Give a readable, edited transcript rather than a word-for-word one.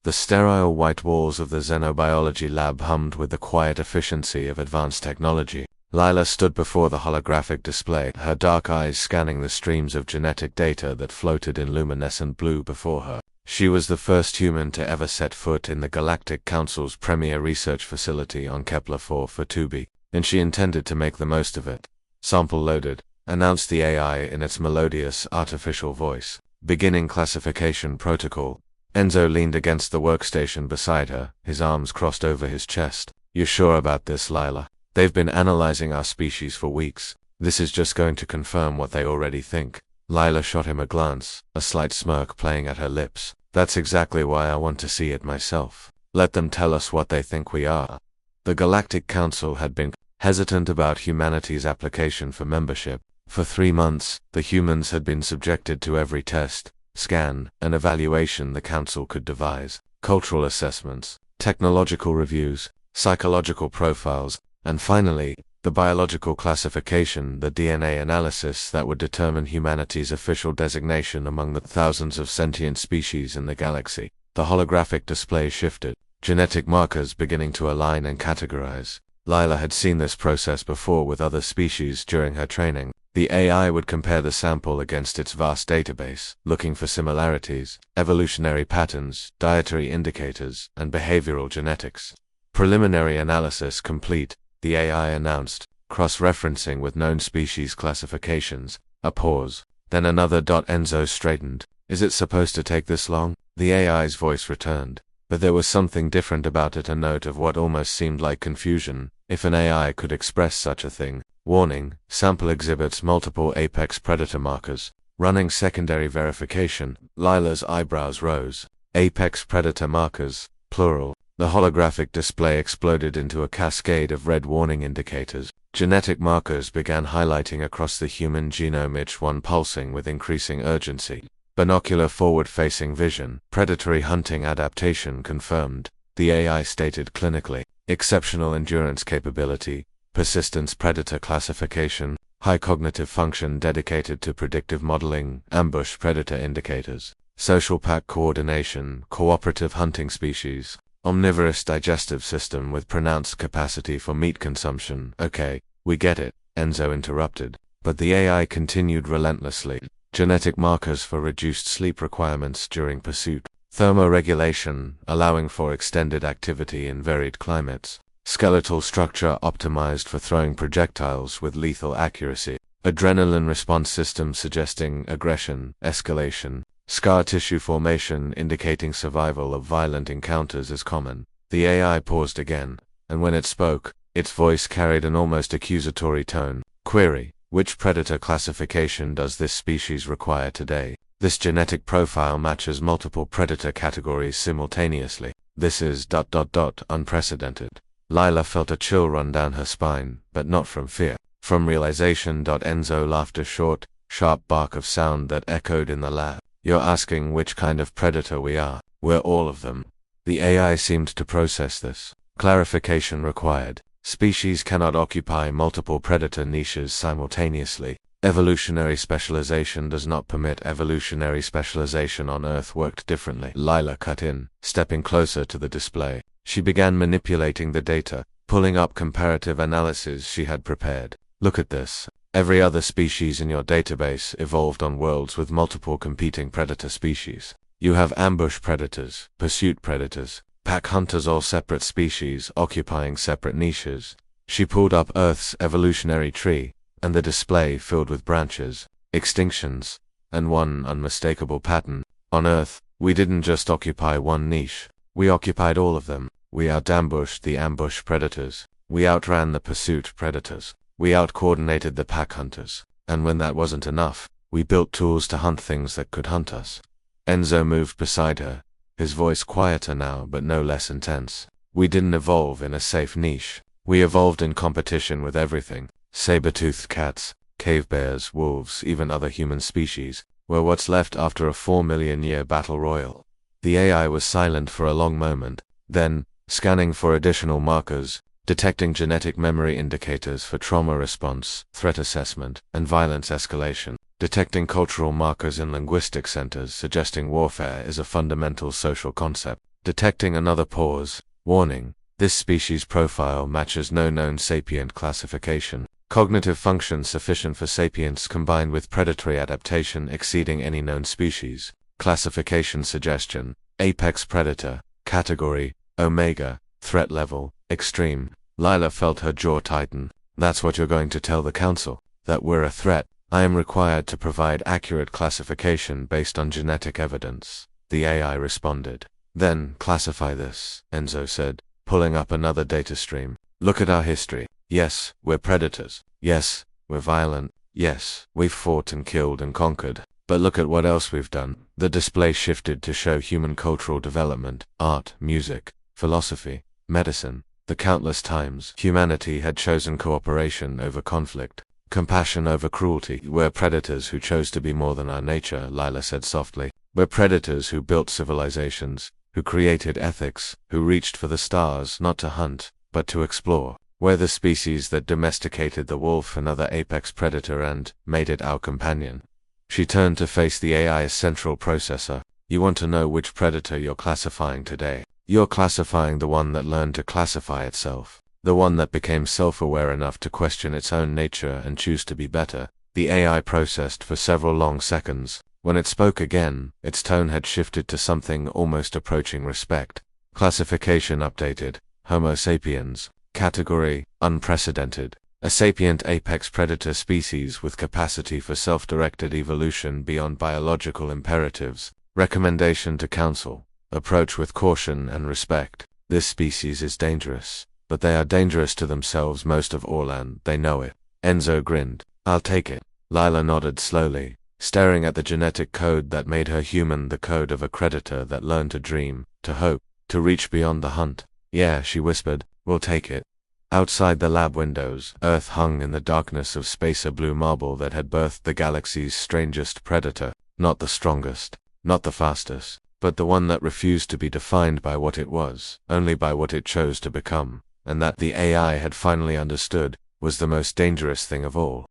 The sterile white walls of the xenobiology lab hummed with the quiet efficiency of advanced technology. Lila stood before the holographic display, her dark eyes scanning the streams of genetic data that floated in luminescent blue before her. She was the first human to ever set foot in the Galactic Council's premier research facility on Kepler-4 for 2b, and she intended to make the most of it. "Sample loaded," announced the AI in its melodious, artificial voice. "Beginning classification protocol." Enzo leaned against the workstation beside her, his arms crossed over his chest. "You're sure about this, Lila? They've been analyzing our species for weeks. This is just going to confirm what they already think." Lila shot him a glance, a slight smirk playing at her lips. "That's exactly why I want to see it myself. Let them tell us what they think we are." The Galactic Council had been hesitant about humanity's application for membership. For 3 months, the humans had been subjected to every test, scan, and evaluation the Council could devise. Cultural assessments, technological reviews, psychological profiles, and finally, the biological classification, the DNA analysis that would determine humanity's official designation among the thousands of sentient species in the galaxy. The holographic display shifted, genetic markers beginning to align and categorize. Lila had seen this process before with other species during her training. The AI would compare the sample against its vast database, looking for similarities, evolutionary patterns, dietary indicators, and behavioral genetics. Preliminary analysis complete, the AI announced, cross-referencing with known species classifications. A pause. Then another. Enzo straightened. "Is it supposed to take this long?" The AI's voice returned. But there was something different about it, a note of what almost seemed like confusion, if an AI could express such a thing. Warning, sample exhibits multiple apex predator markers. Running secondary verification. Lila's eyebrows rose. Apex predator markers, plural. The holographic display exploded into a cascade of red warning indicators. Genetic markers began highlighting across the human genome, each one pulsing with increasing urgency. Binocular forward-facing vision, predatory hunting adaptation confirmed, the AI stated clinically. Exceptional endurance capability, persistence predator classification, high cognitive function dedicated to predictive modeling, ambush predator indicators, social pack coordination, cooperative hunting species, omnivorous digestive system with pronounced capacity for meat consumption. "Okay, we get it," Enzo interrupted. But the AI continued relentlessly. Genetic markers for reduced sleep requirements during pursuit. Thermoregulation, allowing for extended activity in varied climates. Skeletal structure optimized for throwing projectiles with lethal accuracy. Adrenaline response system suggesting aggression, escalation. Scar tissue formation indicating survival of violent encounters is common. The AI paused again, and when it spoke, its voice carried an almost accusatory tone. "Query: which predator classification does this species require today? This genetic profile matches multiple predator categories simultaneously. This is ... unprecedented." Lila felt a chill run down her spine, but not from fear. From realization. Enzo laughed, a short, sharp bark of sound that echoed in the lab. "You're asking which kind of predator we are. We're all of them." The AI seemed to process this. Clarification required. Species cannot occupy multiple predator niches simultaneously. Evolutionary specialization does not permit. Evolutionary specialization on Earth worked differently. Lila cut in, stepping closer to the display. She began manipulating the data, pulling up comparative analyses she had prepared. "Look at this. Every other species in your database evolved on worlds with multiple competing predator species. You have ambush predators, pursuit predators, pack hunters, all separate species occupying separate niches." She pulled up Earth's evolutionary tree, and the display filled with branches, extinctions, and one unmistakable pattern. On Earth, we didn't just occupy one niche. We occupied all of them. We out-ambushed the ambush predators. We outran the pursuit predators. We out-coordinated the pack hunters. And when that wasn't enough, we built tools to hunt things that could hunt us. Enzo moved beside her, his voice quieter now but no less intense. "We didn't evolve in a safe niche. We evolved in competition with everything. Saber-toothed cats, cave bears, wolves, even other human species, were what's left after a 4 million-year battle royal." The AI was silent for a long moment, then, scanning for additional markers, detecting genetic memory indicators for trauma response, threat assessment, and violence escalation, detecting cultural markers in linguistic centers suggesting warfare is a fundamental social concept. Detecting another pause. Warning. This species profile matches no known sapient classification. Cognitive function sufficient for sapience combined with predatory adaptation exceeding any known species. Classification suggestion. Apex predator. Category. Omega. Threat level. Extreme. Lila felt her jaw tighten. That's what you're going to tell the council? That we're a threat? I am required to provide accurate classification based on genetic evidence. The AI responded. Then, classify this, Enzo said, pulling up another data stream. Look at our history. Yes, we're predators. Yes, we're violent. Yes, we've fought and killed and conquered. But look at what else we've done. The display shifted to show human cultural development, art, music, philosophy, medicine. The countless times humanity had chosen cooperation over conflict, compassion over cruelty. We're predators who chose to be more than our nature, Lila said softly. We're predators who built civilizations, who created ethics, who reached for the stars not to hunt, but to explore. We're the species that domesticated the wolf, another apex predator, and made it our companion. She turned to face the AI's central processor. You want to know which predator you're classifying today? You're classifying the one that learned to classify itself. The one that became self-aware enough to question its own nature and choose to be better. The AI processed for several long seconds. When it spoke again, its tone had shifted to something almost approaching respect. Classification updated. Homo sapiens. Category. Unprecedented. A sapient apex predator species with capacity for self-directed evolution beyond biological imperatives. Recommendation to Council. Approach with caution and respect. This species is dangerous, but they are dangerous to themselves most of all, and they know it. Enzo grinned. I'll take it. Lila nodded slowly, staring at the genetic code that made her human, the code of a predator that learned to dream, to hope, to reach beyond the hunt. Yeah, she whispered, we'll take it. Outside the lab windows, Earth hung in the darkness of spacer blue marble that had birthed the galaxy's strangest predator. Not the strongest, not the fastest, but the one that refused to be defined by what it was, only by what it chose to become. And that, the AI had finally understood, was the most dangerous thing of all.